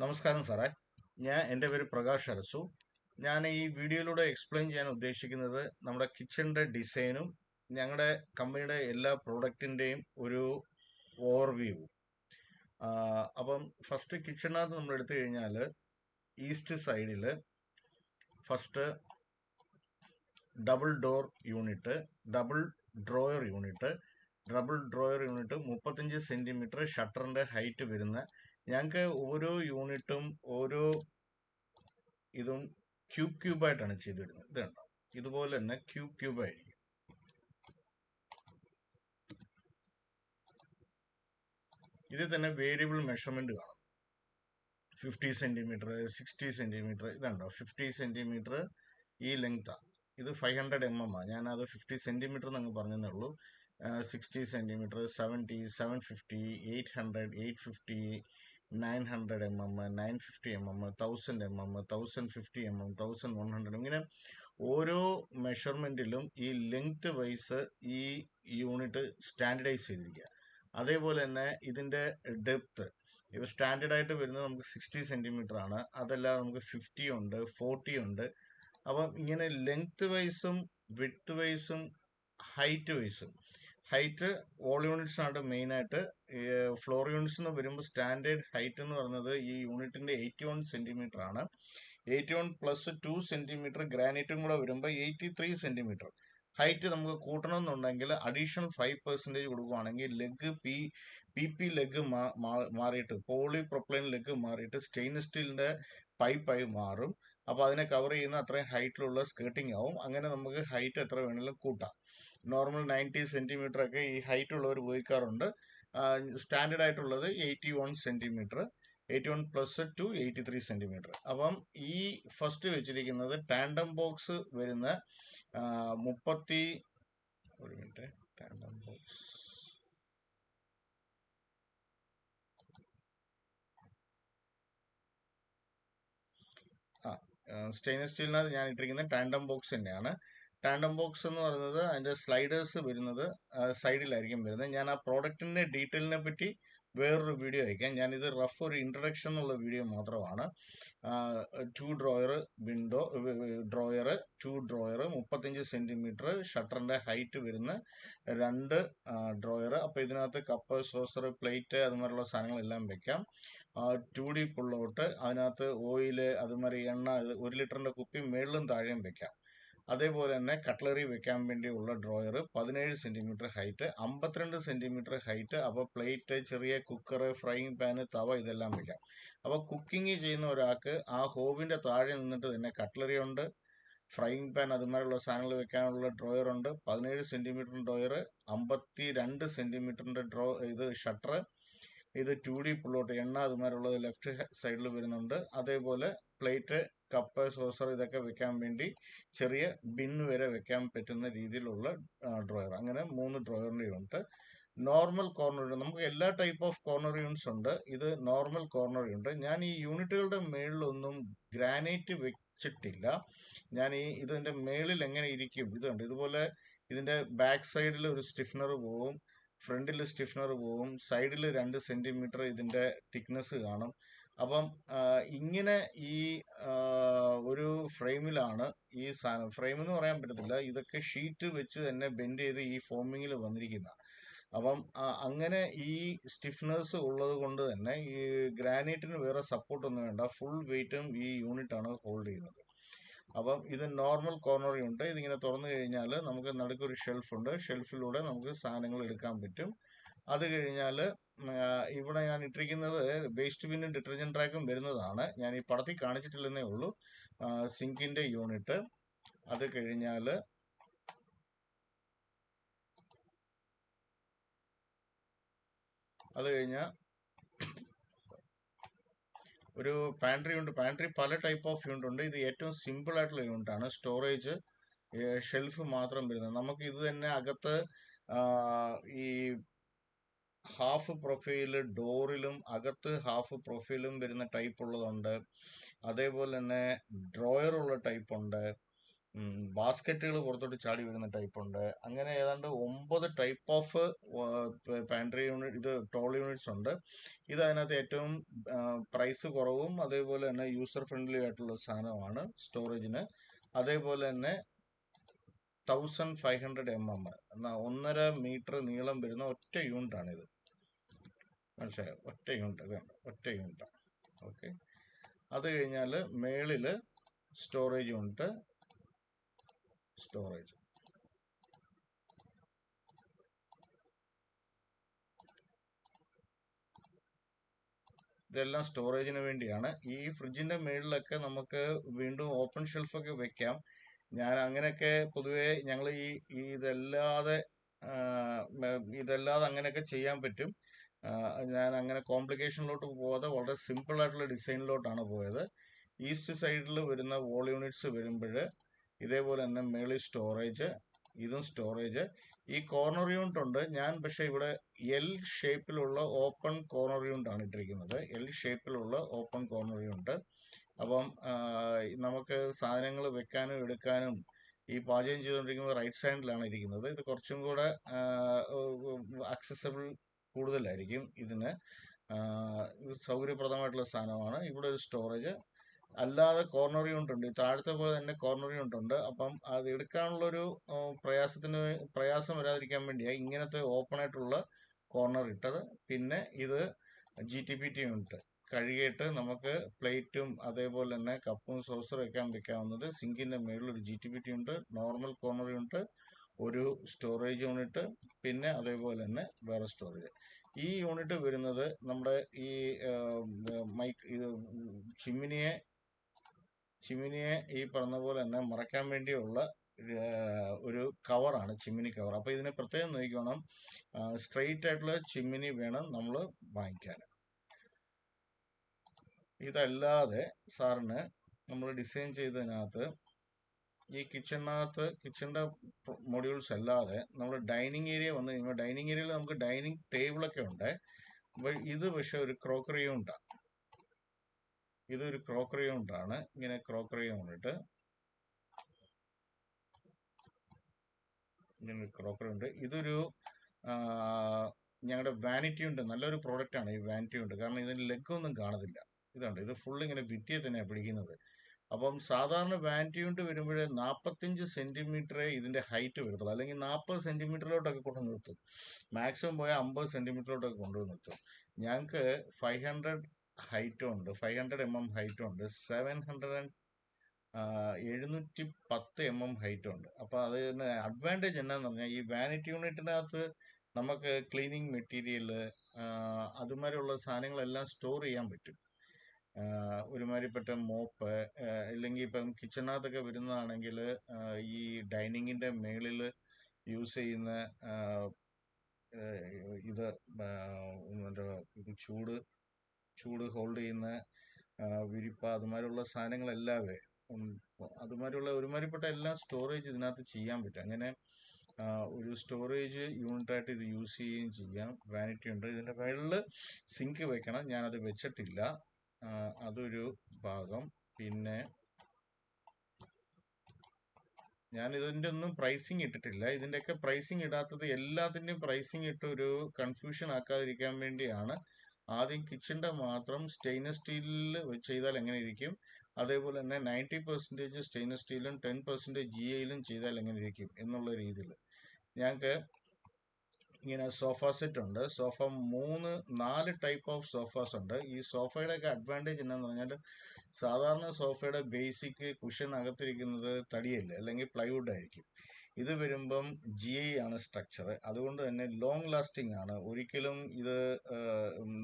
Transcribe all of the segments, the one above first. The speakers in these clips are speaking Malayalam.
നമസ്കാരം സാറേ. എൻ്റെ പേര് പ്രകാശ് അരസു. ഞാൻ ഈ വീഡിയോയിലൂടെ എക്സ്പ്ലെയിൻ ചെയ്യാൻ ഉദ്ദേശിക്കുന്നത് നമ്മുടെ കിച്ചണിൻ്റെ ഡിസൈനും ഞങ്ങളുടെ കമ്പനിയുടെ എല്ലാ പ്രോഡക്റ്റിൻ്റെയും ഒരു ഓവർവ്യൂ. അപ്പം ഫസ്റ്റ് കിച്ചണിനകത്ത് നമ്മൾ എടുത്തു കഴിഞ്ഞാൽ ഈസ്റ്റ് സൈഡിൽ first double door unit, double drawer unit 35 centimetre ഷട്ടറിൻ്റെ ഹൈറ്റ് വരുന്ന. ഞങ്ങൾക്ക് ഓരോ യൂണിറ്റും ഓരോ ഇതും ക്യൂബായിട്ടാണ് ചെയ്തു വരുന്നത്. ഇത് കണ്ടോ, ഇതുപോലെ തന്നെ ക്യൂബായിരിക്കും. ഇതിൽ തന്നെ വേരിയബിൾ മെഷർമെന്റ് കാണും. 50 സെന്റിമീറ്റർ, 60 സെന്റിമീറ്റർ. ഇതുണ്ടോ, 50 സെന്റിമീറ്റർ ഈ ലെങ്താ. ഇത് 500 mm ആ. ഞാനത് 50 സെന്റിമീറ്റർ എന്നങ്ങ് പറഞ്ഞതേ ഉള്ളൂ. 60 centimetre, 70, 750, 800, 850, 900 mm, 950 mm, 1000 mm, 1050 mm, 1100. ഇങ്ങനെ ഓരോ മെഷർമെന്റിലും ഈ ലെങ്ത് വൈസ് ഈ യൂണിറ്റ് സ്റ്റാൻഡർഡൈസ് ചെയ്തിരിക്കുക. അതേപോലെ തന്നെ ഇതിൻ്റെ ഡെപ്ത് ഇപ്പോൾ സ്റ്റാൻഡേർഡ് ആയിട്ട് വരുന്നത് നമുക്ക് 60 സെൻറ്റിമീറ്റർ ആണ്. അതല്ലാതെ നമുക്ക് 50 ഉണ്ട്, 40 ഉണ്ട്. അപ്പം ഇങ്ങനെ ലെങ്ത് വൈസും വിഡ്ത്ത് വൈസും ഹൈറ്റ് വൈസും. ഹൈറ്റ് ഓൾ യൂണിറ്റ്സിനായിട്ട് മെയിനായിട്ട്. ഫ്ലോർ യൂണിറ്റ്സ് എന്ന് വരുമ്പോൾ സ്റ്റാൻഡേർഡ് ഹൈറ്റ് എന്ന് പറയുന്നത് ഈ യൂണിറ്റിൻ്റെ 81 സെൻറ്റിമീറ്റർ ആണ്. 81 + 2 സെൻറ്റിമീറ്റർ ഗ്രാനൈറ്റും കൂടെ വരുമ്പോൾ 83 സെൻറ്റിമീറ്റർ. ഹൈറ്റ് നമുക്ക് കൂട്ടണമെന്നുണ്ടെങ്കിൽ അഡീഷണൽ 5% കൊടുക്കുകയാണെങ്കിൽ ലെഗ് പി ലെഗ് മാറിയിട്ട് പോളിപ്രൊപ്പൈൻ ലെഗ് മാറിയിട്ട് സ്റ്റെയിൻലെസ് സ്റ്റീലിൻ്റെ പൈപ്പായി മാറും. അപ്പോൾ അതിനെ കവർ ചെയ്യുന്ന അത്രയും ഹൈറ്റിലുള്ള സ്കേർട്ടിംഗ് ആവും. അങ്ങനെ നമുക്ക് ഹൈറ്റ് എത്ര വേണമെങ്കിലും കൂട്ടാം. നോർമൽ 90 സെൻറ്റിമീറ്റർ ഒക്കെ ഈ ഹൈറ്റ് ഉള്ളവർ ഉപയോഗിക്കാറുണ്ട്. സ്റ്റാൻഡേർഡ് ആയിട്ടുള്ളത് 81 സെൻറ്റിമീറ്റർ, 81 + 2 83 സെൻറ്റിമീറ്റർ. അപ്പം ഈ ഫസ്റ്റ് വെച്ചിരിക്കുന്നത് ടാൻഡം ബോക്സ് വരുന്ന 30. ഒരു മിനിറ്റ്. ടാൻഡം ബോക്സ് സ്റ്റെയിൻലെസ് സ്റ്റീലിനകത്ത് ഞാൻ ഇട്ടിരിക്കുന്നത് ടാൻഡം ബോക്സ് തന്നെയാണ്. ടാൻഡം ബോക്സ് എന്ന് പറയുന്നത് അതിൻ്റെ സ്ലൈഡേഴ്സ് വരുന്നത് സൈഡിലായിരിക്കും വരുന്നത്. ഞാൻ ആ പ്രോഡക്റ്റിൻ്റെ ഡീറ്റെയിലിനെ പറ്റി വേറൊരു വീഡിയോ അയക്കാം. ഞാനിത് റഫ് ഒരു ഇൻട്രഡക്ഷൻ എന്നുള്ള വീഡിയോ മാത്രമാണ്. 2 drawer window, drawer 2 drawer, 35 centimetre ഷട്ടറിൻ്റെ ഹൈറ്റ് വരുന്ന 2 ഡ്രോയർ. അപ്പോൾ ഇതിനകത്ത് കപ്പ്, സോസർ, പ്ലേറ്റ് അതുമാതിരിയുള്ള സാധനങ്ങളെല്ലാം വെക്കാം. 2D പുള്ളൗട്ട്, അതിനകത്ത് ഓയില്, അതുമാതിരി എണ്ണ, 1 ലിറ്ററിൻ്റെ കുപ്പി മേളിലും താഴെയും വെക്കാം. അതേപോലെ തന്നെ കട്ട്ലറി വെക്കാൻ വേണ്ടിയുള്ള drawer 17 centimetre height, 52 centimetre height. അപ്പോൾ പ്ലേറ്റ്, ചെറിയ കുക്കർ, ഫ്രൈയിങ് പാന്, തവ ഇതെല്ലാം വെക്കാം. അപ്പോൾ കുക്കിംഗ് ചെയ്യുന്ന ഒരാൾക്ക് ആ ഹോവിൻ്റെ താഴെ നിന്നിട്ട് തന്നെ കട്ട്ലറി ഉണ്ട്, ഫ്രൈയിങ് പാൻ അതുമാതിരിയുള്ള സാധനങ്ങൾ വെക്കാനുള്ള ഡ്രോയർ ഉണ്ട്. 17 സെൻറ്റിമീറ്റർ ഡ്രോയർ, 52 സെൻറ്റിമീറ്ററിൻ്റെ ഇത് ഷട്ടർ. ഇത് 2D പുള്ളോട്ട്, എണ്ണ അതുമാതിരിയുള്ളത് ലെഫ്റ്റ് സൈഡിൽ വരുന്നുണ്ട്. അതേപോലെ പ്ലേറ്റ്, കപ്പ്, സോസർ ഇതൊക്കെ വെക്കാൻ വേണ്ടി ചെറിയ ബിൻ വരെ വെക്കാൻ പറ്റുന്ന രീതിയിലുള്ള ഡ്രോയർ. അങ്ങനെ 3 ഡ്രോയറിൻ്റെ യൂണിറ്റ്. നോർമൽ കോർണർ യൂണിറ്റ്, നമുക്ക് എല്ലാ ടൈപ്പ് ഓഫ് കോർണർ യൂണിറ്റ്സ് ഉണ്ട്. ഇത് നോർമൽ കോർണർ യൂണിറ്റ്. ഞാൻ ഈ യൂണിറ്റുകളുടെ മേളിലൊന്നും ഗ്രാനൈറ്റ് വെച്ചിട്ടില്ല. ഞാൻ ഇതിൻ്റെ മേളിൽ എങ്ങനെ ഇരിക്കും ഇതുണ്ട്. ഇതുപോലെ ഇതിൻ്റെ ബാക്ക് സൈഡിൽ ഒരു സ്റ്റിഫ്നർ പോവും, ഫ്രണ്ടിൽ സ്റ്റിഫ്നർ പോവും, സൈഡിൽ 2 സെൻറ്റിമീറ്റർ ഇതിൻ്റെ തിക്നെസ് കാണും. അപ്പം ഇങ്ങനെ ഈ ഒരു ഫ്രെയിമിലാണ് ഈ സാധനം. ഫ്രെയിം എന്ന് പറയാൻ പറ്റത്തില്ല, ഇതൊക്കെ ഷീറ്റ് വെച്ച് തന്നെ ബെൻഡ് ചെയ്ത് ഈ ഫോമിങ്ങിൽ വന്നിരിക്കുന്ന. അപ്പം അങ്ങനെ ഈ സ്റ്റിഫ്നേഴ്സ് ഉള്ളത് കൊണ്ട് തന്നെ ഈ ഗ്രാനൈറ്റിന് വേറെ സപ്പോർട്ടൊന്നും വേണ്ട, ഫുൾ വെയിറ്റും ഈ യൂണിറ്റാണ് ഹോൾഡ് ചെയ്യുന്നത്. അപ്പം ഇത് നോർമൽ കോർണർ യൂണിറ്റ്. ഇതിങ്ങനെ തുറന്നു കഴിഞ്ഞാൽ നമുക്ക് നടുക്കൊരു ഷെൽഫുണ്ട്. ഷെൽഫിലൂടെ നമുക്ക് സാധനങ്ങൾ എടുക്കാൻ പറ്റും. അത് കഴിഞ്ഞാൽ ഇവിടെ ഞാൻ ഇട്ടിരിക്കുന്നത് വേസ്റ്റ് ബിന്നും ഡിറ്റർജൻറ്റ് റാക്കും വരുന്നതാണ്. ഞാൻ ഈ പടത്തിൽ കാണിച്ചിട്ടില്ലെന്നേ ഉള്ളൂ. സിങ്കിൻ്റെ യൂണിറ്റ്. അത് കഴിഞ്ഞാൽ ഒരു പാൻട്രി ഉണ്ട്. പാൻട്രി പല ടൈപ്പ് ഓഫ് യൂണിറ്റ് ഉണ്ട്. ഇത് ഏറ്റവും സിമ്പിൾ ആയിട്ടുള്ള യൂണിറ്റാണ്. സ്റ്റോറേജ്, ഷെൽഫ് മാത്രം വരുന്നത്. നമുക്ക് ഇത് തന്നെ അകത്ത് ഈ ഹാഫ് പ്രൊഫൈൽ ഡോറിലും അകത്ത് ഹാഫ് പ്രൊഫൈലും വരുന്ന ടൈപ്പ് ഉള്ളതുണ്ട്. അതേപോലെ തന്നെ ഡ്രോയർ ഉള്ള ടൈപ്പ് ഉണ്ട്. ബാസ്ക്കറ്റുകൾ പുറത്തോട്ട് ചാടി വീഴുന്ന ടൈപ്പ് ഉണ്ട്. അങ്ങനെ ഏതാണ്ട് 9 ടൈപ്പ് ഓഫ് പാൻട്രി യൂണിറ്റ് ഇത് ടോൾ യൂണിറ്റ്സ് ഉണ്ട്. ഇത് അതിനകത്ത് ഏറ്റവും പ്രൈസ് കുറവും അതേപോലെ തന്നെ യൂസർ ഫ്രണ്ട്ലി ആയിട്ടുള്ള സാധനമാണ് സ്റ്റോറേജിന്. അതേപോലെ തന്നെ 1500 mm 1.5 മീറ്റർ നീളം വരുന്ന ഒറ്റ യൂണിറ്റ് ആണിത്. മനസ്സിലായോ? ഒറ്റ യൂണിറ്റ് വേണ്ട, ഒറ്റ യൂണിറ്റാണ്. ഓക്കെ. അത് കഴിഞ്ഞാൽ മേളിൽ സ്റ്റോറേജ് യൂണിറ്റ്, സ്റ്റോറേജ് ഇതെല്ലാം സ്റ്റോറേജിന് വേണ്ടിയാണ്. ഈ ഫ്രിഡ്ജിന്റെ മേളിലൊക്കെ നമുക്ക് വീണ്ടും ഓപ്പൺ ഷെൽഫൊക്കെ വെക്കാം. ഞാൻ അങ്ങനെയൊക്കെ പൊതുവേ ഞങ്ങൾ ഇതല്ലാതെ അങ്ങനെയൊക്കെ ചെയ്യാൻ പറ്റും. ഞാൻ അങ്ങനെ കോംപ്ലിക്കേഷനിലോട്ട് പോകാതെ വളരെ സിമ്പിൾ ആയിട്ടുള്ള ഡിസൈനിലോട്ടാണ് പോയത്. ഈസ്റ്റ് സൈഡിൽ വരുന്ന വോൾ യൂണിറ്റ്സ് വരുമ്പോൾ ഇതേപോലെ തന്നെ മേളിൽ സ്റ്റോറേജ്, ഇതും സ്റ്റോറേജ്. ഈ കോർണർ യൂണിറ്റ് ഉണ്ട്. ഞാൻ പക്ഷേ ഇവിടെ എൽ ഷേപ്പിലുള്ള ഓപ്പൺ കോർണർ യൂണിറ്റ് ആണ് ഇട്ടിരിക്കുന്നത്. എൽ ഷേപ്പിലുള്ള ഓപ്പൺ കോർണർ യൂണിറ്റ്. അപ്പം നമുക്ക് സാധനങ്ങൾ വെക്കാനും എടുക്കാനും ഈ പാചകം ചെയ്തുകൊണ്ടിരിക്കുന്നത് റൈറ്റ് സൈഡിലാണ് ഇരിക്കുന്നത്. ഇത് കുറച്ചും കൂടെ അക്സസബിൾ കൂടുതലായിരിക്കും. ഇതിന് സൗകര്യപ്രദമായിട്ടുള്ള സാധനമാണ്. ഇവിടെ ഒരു സ്റ്റോറേജ്. അല്ലാതെ കോർണർ യൂണിറ്റ് ഉണ്ട്. താഴത്തെ പോലെ തന്നെ കോർണർ യൂണിറ്റ് ഉണ്ട്. അപ്പം അത് എടുക്കാനുള്ളൊരു പ്രയാസം വരാതിരിക്കാൻ വേണ്ടിയാണ് ഇങ്ങനത്തെ ഓപ്പൺ ആയിട്ടുള്ള കോർണർ ഇട്ടത്. പിന്നെ ഇത് GTPT യൂണിറ്റ് കഴുകിയിട്ട് നമുക്ക് പ്ലേറ്റും അതേപോലെ തന്നെ കപ്പും സോസറും ഒക്കെ വെക്കാവുന്നത്. സിങ്കിന്റെ മേളിൽ ഒരു GTPT unit, normal corner unit, ഒരു സ്റ്റോറേജ് യൂണിറ്റ്, പിന്നെ അതേപോലെ തന്നെ വേറെ സ്റ്റോറേജ്. ഈ യൂണിറ്റ് വരുന്നത് നമ്മുടെ ഈ ചിമ്മിനിയെ ഈ പറഞ്ഞ പോലെ തന്നെ മറയ്ക്കാൻ വേണ്ടിയുള്ള ഒരു കവറാണ്, ചിമ്മിനി കവർ. അപ്പോൾ ഇതിനെ പ്രത്യേകം നോക്കണം. സ്ട്രെയിറ്റ് ആയിട്ടുള്ള ചിമ്മിനി വേണം നമ്മൾ വാങ്ങിക്കാൻ. ഇതല്ലാതെ സാറിന് നമ്മൾ ഡിസൈൻ ചെയ്തതിനകത്ത് ഈ കിച്ചണിന്റെ മൊഡ്യൂൾസ് അല്ലാതെ നമ്മൾ ഡൈനിങ് ഏരിയ വന്നു കഴിയുമ്പോൾ ഡൈനിങ് ഏരിയയിൽ നമുക്ക് ഡൈനിങ് ടേബിളൊക്കെ ഉണ്ട്. ഇത് പക്ഷെ ഒരു ക്രോക്കറി യൂണിറ്റാണ്. ഇതൊരു ക്രോക്കറി യൂണിറ്റാണ്. ഇങ്ങനെ ക്രോക്കറി യൂണിറ്റ്, ഇങ്ങനെ ക്രോക്കറി ഉണ്ട്. ഇതൊരു ഞങ്ങളുടെ വാനിറ്റി ഉണ്ട്. നല്ലൊരു പ്രോഡക്റ്റ് ആണ് ഈ വാനിറ്റി ഉണ്ട്. കാരണം ഇതിന് ലെഗ് ഒന്നും കാണത്തില്ല. ഇതുണ്ട്, ഇത് ഫുൾ ഇങ്ങനെ ഭിത്തിയെ തന്നെയാണ് പിടിക്കുന്നത്. അപ്പം സാധാരണ വാനിറ്റി യൂണിറ്റ് വരുമ്പോൾ 45 സെന്റിമീറ്ററേ ഇതിന്റെ ഹൈറ്റ് വരത്തുള്ളൂ. അല്ലെങ്കിൽ 40 സെന്റിമീറ്ററിലോട്ടൊക്കെ കൊണ്ട് നിർത്തും. മാക്സിമം പോയാൽ 50 സെന്റിമീറ്ററിലോട്ടൊക്കെ കൊണ്ടുപോയി നിർത്തും. ഞങ്ങൾക്ക് 500 ഹൈറ്റും ഉണ്ട്, 500 mm ഹൈറ്റും ഉണ്ട്, 710 mm ഹൈറ്റും ഉണ്ട്. അപ്പൊ അതിന് അഡ്വാൻറ്റേജ് എന്നാന്ന് പറഞ്ഞാൽ ഈ വാനിറ്റി യൂണിറ്റിനകത്ത് നമുക്ക് ക്ലീനിങ് മെറ്റീരിയൽ അതുമാതിരിയുള്ള സാധനങ്ങളെല്ലാം സ്റ്റോർ ചെയ്യാൻ പറ്റും. ഒരുമാതിരിപ്പെട്ട മോപ്പ്, ഇല്ലെങ്കിൽ ഇപ്പം കിച്ചണിനകത്തൊക്കെ വരുന്നതാണെങ്കിൽ ഈ ഡൈനിങ്ങിന്റെ മേളിൽ യൂസ് ചെയ്യുന്ന ഇത് ഇത് ചൂട് ഹോൾഡ് ചെയ്യുന്ന വിരിപ്പ, അതുമാതിരിയുള്ള സാധനങ്ങളെല്ലാവേ അതുമാതിരിയുള്ള ഒരുമാതിരിപ്പെട്ട എല്ലാ സ്റ്റോറേജ് ഇതിനകത്ത് ചെയ്യാൻ പറ്റും. അങ്ങനെ ഒരു സ്റ്റോറേജ് യൂണിറ്റായിട്ട് ഇത് യൂസ് ചെയ്യുകയും ചെയ്യാം. വാനിറ്റി ഉണ്ട്. ഇതിൻ്റെ മേളിൽ സിങ്ക് വെക്കണം. ഞാനത് വെച്ചിട്ടില്ല. അതൊരു ഭാഗം. പിന്നെ ഞാൻ ഇതിൻ്റെ ഒന്നും പ്രൈസിങ് ഇട്ടിട്ടില്ല. ഇതിൻ്റെയൊക്കെ പ്രൈസിങ് ഇടാത്തത് എല്ലാത്തിൻ്റെയും പ്രൈസിങ് ഇട്ട് ഒരു കൺഫ്യൂഷൻ ആക്കാതിരിക്കാൻ വേണ്ടിയാണ്. ആദ്യം കിച്ചൻ്റെ മാത്രം സ്റ്റെയിൻലെസ് സ്റ്റീലിൽ ചെയ്താൽ എങ്ങനെ ഇരിക്കും, അതേപോലെ തന്നെ 90% സ്റ്റെയിൻലെസ് സ്റ്റീലും 10% GIയിലും ചെയ്താൽ എങ്ങനെ ഇരിക്കും എന്നുള്ള രീതിയിൽ ഞങ്ങൾക്ക് ഇങ്ങനെ സോഫ സെറ്റ് ഉണ്ട്. 4 ടൈപ്പ് ഓഫ് സോഫാസ് ഉണ്ട്. ഈ സോഫയുടെ ഒക്കെ അഡ്വാൻറ്റേജ് എന്നാന്ന് പറഞ്ഞാൽ സാധാരണ സോഫയുടെ ബേസിക് കുഷൻ അകത്തിരിക്കുന്നത് തടിയല്ലേ, അല്ലെങ്കിൽ പ്ലൈവുഡ് ആയിരിക്കും. ഇത് വരുമ്പം GI ആണ് സ്ട്രക്ചർ. അതുകൊണ്ട് തന്നെ ലോങ് ലാസ്റ്റിംഗ് ആണ്. ഒരിക്കലും ഇത്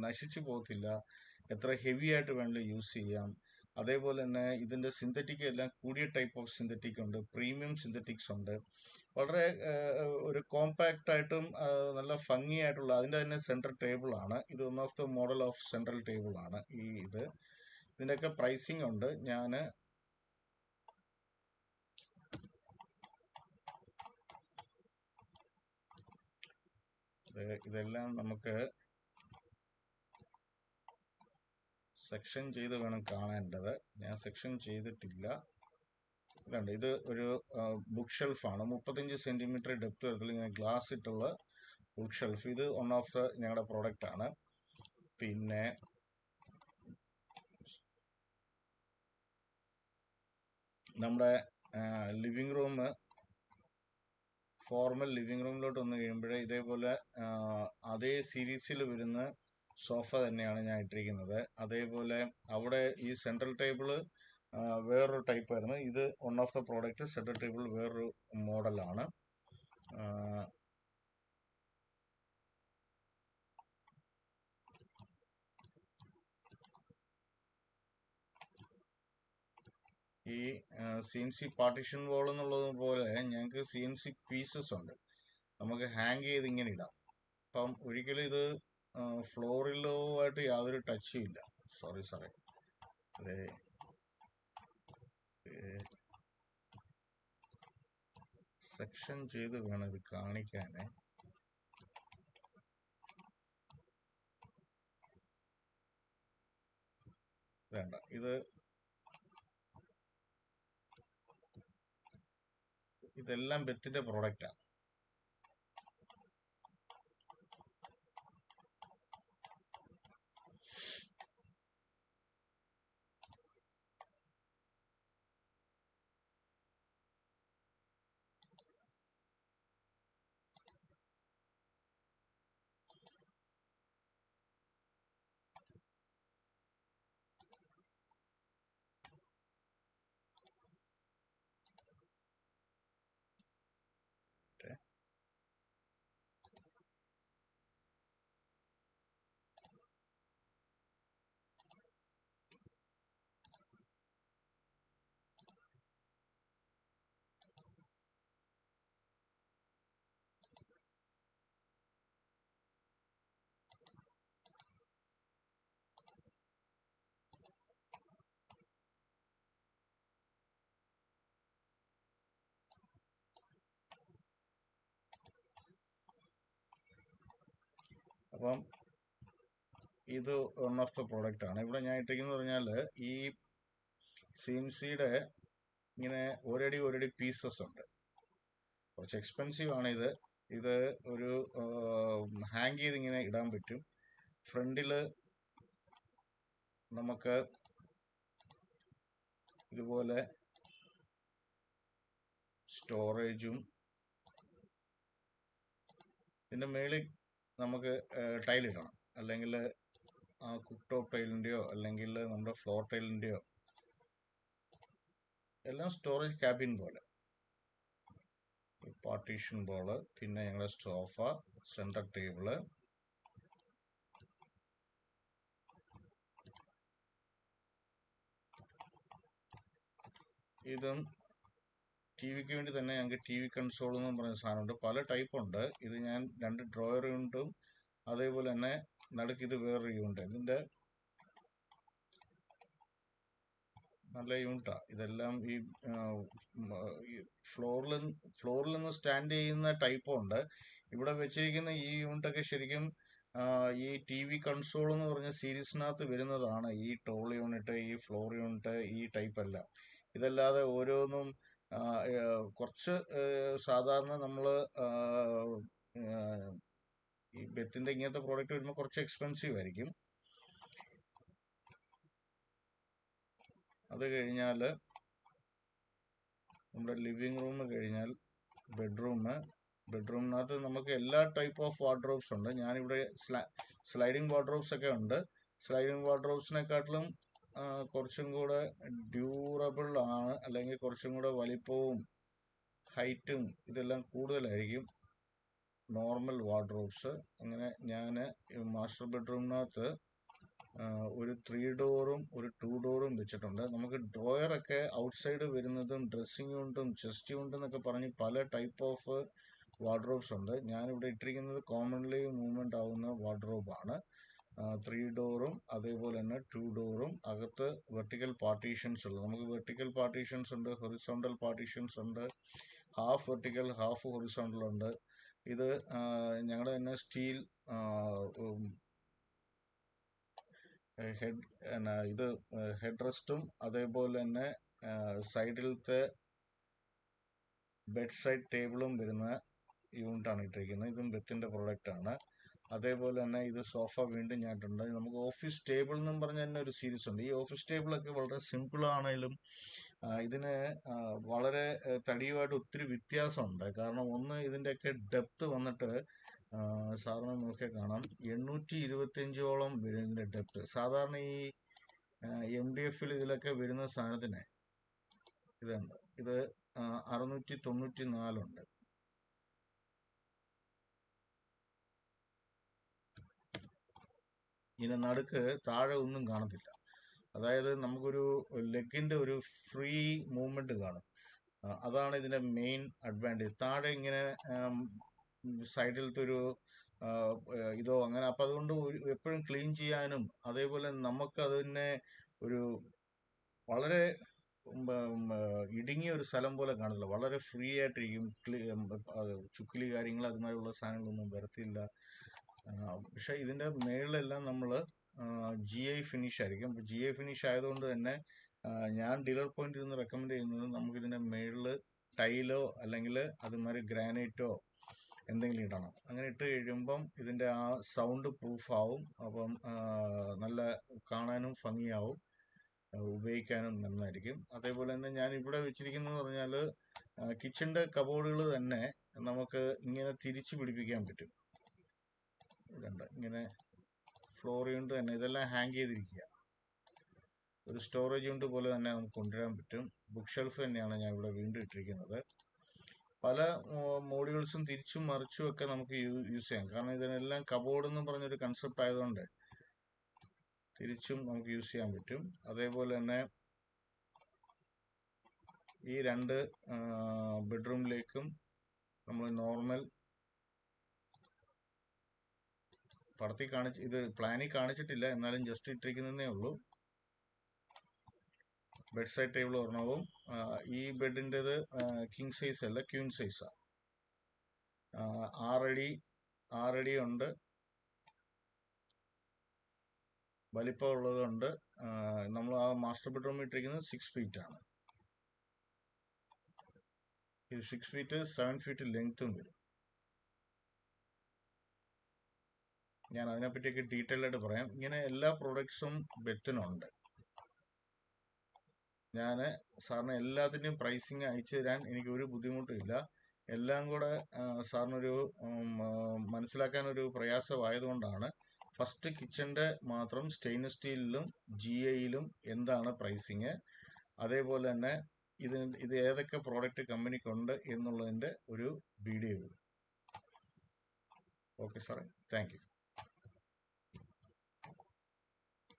നശിച്ചു പോകത്തില്ല. എത്ര ഹെവി ആയിട്ട് വേണമെങ്കിലും യൂസ് ചെയ്യാം. അതേപോലെ തന്നെ ഇതിൻ്റെ സിന്തറ്റിക് എല്ലാം കൂടിയ ടൈപ്പ് ഓഫ് സിന്തറ്റിക് ഉണ്ട്, പ്രീമിയം സിന്തറ്റിക്സ് ഉണ്ട്. വളരെ ഒരു കോമ്പാക്റ്റ് ആയിട്ടും നല്ല ഭംഗി ആയിട്ടുള്ള അതിൻ്റെ തന്നെ സെൻട്രൽ ടേബിൾ ആണ്. ഇത് one of the model of central table ആണ് ഇതിൻ്റെയൊക്കെ പ്രൈസിങ് ഉണ്ട്. ഇതെല്ലാം നമുക്ക് സെക്ഷൻ ചെയ്ത് വേണം കാണേണ്ടത്. ഞാൻ സെക്ഷൻ ചെയ്തിട്ടില്ല. ഇതുണ്ട്, ഇത് ഒരു ബുക്ക് ഷെൽഫാണ്. 35 സെന്റിമീറ്റർ ഡെപ്ത് വരത്തിൽ ഇങ്ങനെ ഗ്ലാസ് ഇട്ടുള്ള ബുക്ക് ഷെൽഫ്. ഇത് വൺ ഓഫ് ദ ഞങ്ങളുടെ പ്രോഡക്റ്റ് ആണ്. പിന്നെ നമ്മുടെ ലിവിങ് റൂം, ഫോർമൽ ലിവിങ് റൂമിലോട്ട് വന്നു കഴിയുമ്പോഴേ ഇതേപോലെ അതേ സീരീസിൽ വരുന്ന സോഫ തന്നെയാണ് ഞാൻ ഇട്ടിരിക്കുന്നത്. അതേപോലെ അവിടെ ഈ സെൻട്രൽ ടേബിള് വേറൊരു ടൈപ്പ് ആയിരുന്നു. ഇത് one of the product. Central table വേറൊരു മോഡലാണ്. ഈ CNC പാർട്ടീഷൻ വോൾ എന്നുള്ളത് പോലെ ഞങ്ങൾക്ക് CNC പീസസ് ഉണ്ട്, നമുക്ക് ഹാങ് ചെയ്ത് ഇങ്ങനെ ഇടാം. അപ്പം ഒരിക്കലും ഇത് ഫ്ലോറിലോ ആയിട്ട് യാതൊരു ടച്ചും ഇല്ല. സോറി സാറേ, സെക്ഷൻ ചെയ്ത് വേണം ഇത് കാണിക്കാനേ. വേണ്ട, ഇതെല്ലാം ബെത്തിന്റെ പ്രോഡക്റ്റാണ്. അപ്പം ഇത് വൺ ഓഫ് ദ പ്രോഡക്റ്റ് ആണ്. ഇവിടെ ഞാൻ ഇട്ടിരിക്കുന്നത് പറഞ്ഞാൽ ഈ CNCയുടെ ഇങ്ങനെ ഒരടി പീസസ് ഉണ്ട്. കുറച്ച് എക്സ്പെൻസീവ് ആണ് ഇത്. ഇത് ഒരു ഹാങ് ചെയ്ത് ഇങ്ങനെ ഇടാൻ പറ്റും. ഫ്രണ്ടില് നമുക്ക് ഇതുപോലെ സ്റ്റോറേജും, ഇതിൻ്റെ മേളിൽ നമുക്ക് ടൈലിടണം, അല്ലെങ്കിൽ ആ കുക്ക് ടോപ്പ് ടൈലിൻ്റെയോ അല്ലെങ്കിൽ നമ്മുടെ ഫ്ലോർ ടൈലിൻ്റെയോ എല്ലാം സ്റ്റോറേജ് ക്യാബിൻ പോലെ. പാർട്ടീഷൻ ബോള്, പിന്നെ ഞങ്ങളുടെ സോഫ, സെൻറ്റർ ടേബിള്, ഇതും TV-ക്ക് വേണ്ടി തന്നെ ഞങ്ങൾക്ക് TV കൺസോൾ എന്ന് പറഞ്ഞ സാധനമുണ്ട്. പല ടൈപ്പ് ഉണ്ട്. ഇത് ഞാൻ 2 ഡ്രോയർ യൂണിറ്റും അതേപോലെ തന്നെ നടുക്ക് ഇത് വേറൊരു യൂണിറ്റ്. ഇതിൻ്റെ നല്ല യൂണിറ്റാണ്. ഇതെല്ലാം ഈ ഫ്ലോറിൽ നിന്ന് സ്റ്റാൻഡ് ചെയ്യുന്ന ടൈപ്പും ഉണ്ട്. ഇവിടെ വെച്ചിരിക്കുന്ന ഈ യൂണിറ്റൊക്കെ ശരിക്കും ഈ TV കൺസോൾ എന്ന് പറഞ്ഞ സീരീസിനകത്ത് വരുന്നതാണ്. ഈ ടോൾ യൂണിറ്റ്, ഈ ഫ്ലോർ യൂണിറ്റ്, ഈ ടൈപ്പ് എല്ലാം. ഇതല്ലാതെ ഓരോന്നും കുറച്ച് സാധാരണ നമ്മൾ ഈ ബെത്തിന്റെ ഇങ്ങനത്തെ പ്രോഡക്റ്റ് വരുമ്പോൾ കുറച്ച് എക്സ്പെൻസീവ് ആയിരിക്കും. അത് കഴിഞ്ഞാൽ നമ്മുടെ ലിവിങ് റൂം കഴിഞ്ഞാൽ ബെഡ്റൂമിനകത്ത് നമുക്ക് എല്ലാ ടൈപ്പ് ഓഫ് വാർഡ്രോബ്സ് ഉണ്ട്. ഞാനിവിടെ സ്ലൈഡിങ് വാർഡ്രോബ്സ് ഒക്കെ ഉണ്ട്. സ്ലൈഡിങ് വാർഡ്രോബ്സിനെക്കാട്ടിലും കുറച്ചും കൂടെ ഡ്യൂറബിൾ ആണ്, അല്ലെങ്കിൽ കുറച്ചും കൂടെ വലിപ്പവും ഹൈറ്റും ഇതെല്ലാം കൂടുതലായിരിക്കും നോർമൽ വാർഡ്രോബ്സ്. അങ്ങനെ ഞാൻ മാസ്റ്റർ ബെഡ്റൂമിനകത്ത് ഒരു 3 ഡോറും ഒരു 2 ഡോറും വെച്ചിട്ടുണ്ട്. നമുക്ക് ഡ്രോയറൊക്കെ ഔട്ട്സൈഡ് വരുന്നതും ഡ്രസ്സിങ് യൂണിറ്റും ചെസ്റ്റ് യൂണിറ്റും എന്നൊക്കെ പറഞ്ഞ് പല ടൈപ്പ് ഓഫ് വാർഡ്രോബ്സ് ഉണ്ട്. ഞാനിവിടെ ഇട്ടിരിക്കുന്നത് കോമൺലി മൂവ്മെൻ്റ് ആവുന്ന വാർഡ്രോബാണ്. 3 ഡോറും അതേപോലെ തന്നെ 2 ഡോറും, അകത്ത് വെർട്ടിക്കൽ പാർട്ടീഷൻസ് ഉള്ളത്. നമുക്ക് വെർട്ടിക്കൽ പാർട്ടീഷൻസ് ഉണ്ട്, ഹൊറിസോണ്ടൽ പാർട്ടീഷൻസ് ഉണ്ട്, ഹാഫ് വെർട്ടിക്കൽ ഹാഫ് ഹൊറിസോണ്ടൽ ഉണ്ട്. ഇത് ഞങ്ങളുടെ തന്നെ സ്റ്റീൽ ഹെഡ് റെസ്റ്റും അതേപോലെ തന്നെ സൈഡിലത്തെ ബെഡ് സൈഡ് ടേബിളും വരുന്ന യൂണിറ്റാണ് ഇട്ടിരിക്കുന്നത്. ഇതും ബെത്തിൻ്റെ പ്രൊഡക്റ്റാണ്. അതേപോലെ തന്നെ ഇത് സോഫ വീണ്ടും ഞാനിട്ടുണ്ട്. നമുക്ക് ഓഫീസ് ടേബിൾ എന്നും പറഞ്ഞ തന്നെ ഒരു സീരീസ് ഉണ്ട്. ഈ ഓഫീസ് ടേബിളൊക്കെ വളരെ സിമ്പിളാണെങ്കിലും ഇതിന് വളരെ തടിയുമായിട്ട് ഒത്തിരി വ്യത്യാസമുണ്ട്. കാരണം ഒന്ന്, ഇതിൻ്റെയൊക്കെ ഡെപ്ത് വന്നിട്ട് സാറിന് നോക്കിയാൽ കാണാം 825ഓളം വരും ഇതിൻ്റെ ഡെപ്ത്. സാധാരണ ഈ MDF ഇതിലൊക്കെ വരുന്ന സാധനത്തിന് ഇതുണ്ട്, ഇത് 694 ഇതിന് നടുക്ക് താഴെ ഒന്നും കാണത്തില്ല. അതായത് നമുക്കൊരു ലെഗിൻ്റെ ഒരു ഫ്രീ മൂവ്മെൻറ്റ് കാണും. അതാണ് ഇതിൻ്റെ മെയിൻ അഡ്വാൻറ്റേജ്. താഴെ ഇങ്ങനെ സൈഡിലത്തെ ഒരു ഇതോ അങ്ങനെ, അപ്പം അതുകൊണ്ട് എപ്പോഴും ക്ലീൻ ചെയ്യാനും അതേപോലെ നമുക്ക് അതിനെ ഒരു വളരെ ഇടുങ്ങിയ ഒരു സ്ഥലം പോലെ കാണത്തില്ല. വളരെ ഫ്രീ ആയിട്ടിരിക്കും. ചുക്കിലി കാര്യങ്ങൾ അതുമാതിരിയുള്ള സാധനങ്ങളൊന്നും വരത്തില്ല. പക്ഷെ ഇതിൻ്റെ മേളിലെല്ലാം നമ്മൾ GI ഫിനിഷ് ആയിരിക്കും. അപ്പോൾ GI ഫിനിഷ് ആയതുകൊണ്ട് തന്നെ ഞാൻ ഡീലർ പോയിന്റിൽ നിന്ന് റെക്കമെൻഡ് ചെയ്യുന്നത് നമുക്കിതിൻ്റെ മേളിൽ ടൈലോ അല്ലെങ്കിൽ അതുമാതിരി ഗ്രാനൈറ്റോ എന്തെങ്കിലും ഇടണം. അങ്ങനെ ഇട്ട് കഴിയുമ്പം ഇതിൻ്റെ ആ സൗണ്ട് പ്രൂഫ് ആവും. അപ്പം നല്ല കാണാനും ഭംഗിയാവും, ഉപയോഗിക്കാനും നന്നായിരിക്കും. അതേപോലെ തന്നെ ഞാൻ ഇവിടെ വെച്ചിരിക്കുന്നത് പറഞ്ഞാൽ കിച്ചൻ്റെ കബോർഡുകൾ തന്നെ നമുക്ക് ഇങ്ങനെ തിരിച്ച് പിടിപ്പിക്കാൻ പറ്റും. ഇതുണ്ട്, ഇങ്ങനെ ഫ്ലോർ യൂണിറ്റ് തന്നെ ഇതെല്ലാം ഹാങ് ചെയ്തിരിക്കുക. ഒരു സ്റ്റോറേജ് യൂണിറ്റ് പോലെ തന്നെ നമുക്ക് കൊണ്ടുവരാൻ പറ്റും. ബുക്ക് ഷെൽഫ് തന്നെയാണ് ഞാൻ ഇവിടെ വീണ്ടും ഇട്ടിരിക്കുന്നത്. പല മോഡ്യൂൾസും തിരിച്ചും മറിച്ചും ഒക്കെ നമുക്ക് യൂസ് ചെയ്യാം. കാരണം ഇതിനെല്ലാം കബോർഡ് എന്ന് പറഞ്ഞൊരു കൺസെപ്റ്റ് ആയതുകൊണ്ട് തിരിച്ചും നമുക്ക് യൂസ് ചെയ്യാൻ പറ്റും. അതേപോലെ തന്നെ ഈ 2 ബെഡ്റൂമിലേക്കും നമ്മൾ നോർമൽ പടത്തിൽ ഇത് പ്ലാനിൽ കാണിച്ചിട്ടില്ല, എന്നാലും ജസ്റ്റ് ഇട്ടിരിക്കുന്നതേ ഉള്ളൂ. ബെഡ് സൈഡ് ടേബിൾ ഒരെണ്ണവും ഈ ബെഡിൻ്റെത് കിങ് സൈസ് അല്ല, ക്യൂൻ സൈസാണ്. 6 അടി ഉണ്ട്, വലിപ്പം ഉള്ളതുണ്ട്. നമ്മൾ ആ മാസ്റ്റർ ബെഡ്റൂമിൽ ഇട്ടിരിക്കുന്നത് 6 feet ആണ്. ഇത് 6 feet 7 feet ലെങ്ത്തും വരും. ഞാൻ അതിനെപ്പറ്റിയൊക്കെ ഡീറ്റെയിൽ ആയിട്ട് പറയാം. ഇങ്ങനെ എല്ലാ പ്രൊഡക്ട്സും ബെത്തിനുണ്ട്. ഞാൻ സാറിന് എല്ലാത്തിൻ്റെയും പ്രൈസിങ് അയച്ചു തരാൻ എനിക്ക് ഒരു ബുദ്ധിമുട്ടുമില്ല. എല്ലാം കൂടെ സാറിനൊരു മനസ്സിലാക്കാനൊരു പ്രയാസമായതുകൊണ്ടാണ് ഫസ്റ്റ് കിച്ചൻ്റെ മാത്രം സ്റ്റെയിൻലെസ് സ്റ്റീലിലും GIയിലും എന്താണ് പ്രൈസിങ്, അതേപോലെ തന്നെ ഇത് ഏതൊക്കെ പ്രോഡക്റ്റ് കമ്പനിക്കുണ്ട് എന്നുള്ളതിൻ്റെ ഒരു വീഡിയോ. ഓക്കെ സാറേ, താങ്ക് യു.